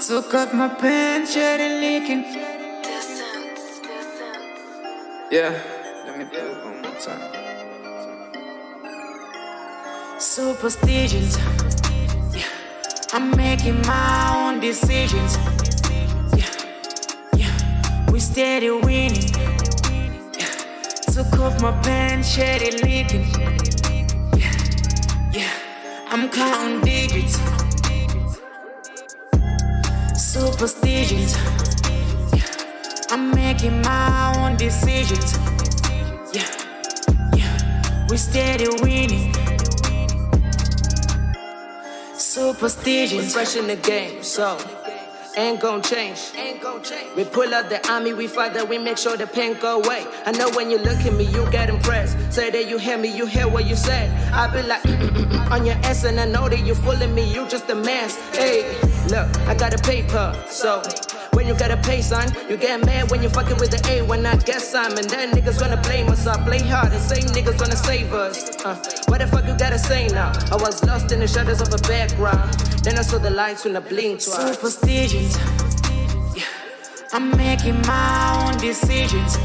Took off my pants, yeah, they leaking. Yeah, let me do it one more time. Superstitions, yeah. I'm making my own decisions. Yeah, we steady winning. Yeah, took off my pants, yeah, they leaking. Yeah, I'm counting digits. Superstitions, yeah. I'm making my own decisions. Yeah, we steady winning. Superstitions. We're fresh in the game, so ain't gon' change. We pull out the army, we fight that, we make sure the pain go away. I know when you look at me, you get impressed. Say that you hear me, you hear what you said. I be like on your ass, and I know that you fooling me, you just a mess. Hey, look, I got a paper, so when you gotta pay, son, you get mad when you fucking with the A. When I get some, and then niggas wanna blame us. I play hard, and same niggas wanna save us. What the fuck you gotta say now? I was lost in the shadows of a background. Then I saw the lights when I blinked twice. Superstitions, yeah. I'm making my own decisions.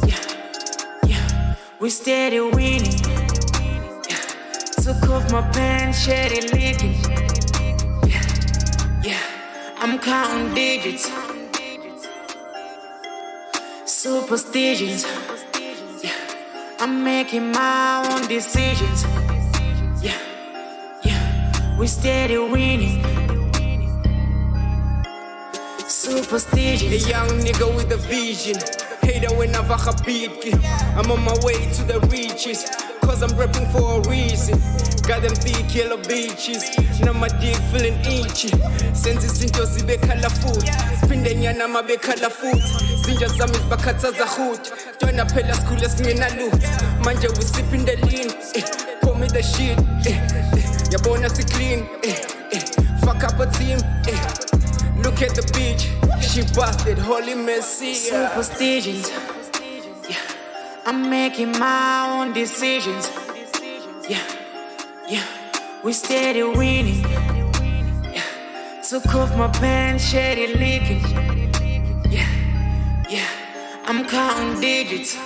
Yeah, we steady winning. Yeah, took off my pants, yeah, they leaking. Yeah, I'm counting digits. Superstitions, yeah. I'm making my own decisions. Yeah, we steady winning. Superstitions. A young nigga with a vision. Hater whenever I beat. I'm on my way to the riches, cause I'm rapping for a reason. Got them thick yellow beaches. Now my dick feeling itchy. Sense izinto zibe colorful. Spinde nyana mabe colorful. Zinja zami bakataza hood. Join phela school esingena loot. Manje we sipping the lean. Pour me the shit. Yabona si clean. Fuck up a team. Look at the beach. She busted, holy messiah. Superstitions, yeah. I'm making my own decisions. Yeah, we steady winning. Yeah, took off my pants, yeah, they leaking. Yeah, I'm counting digits.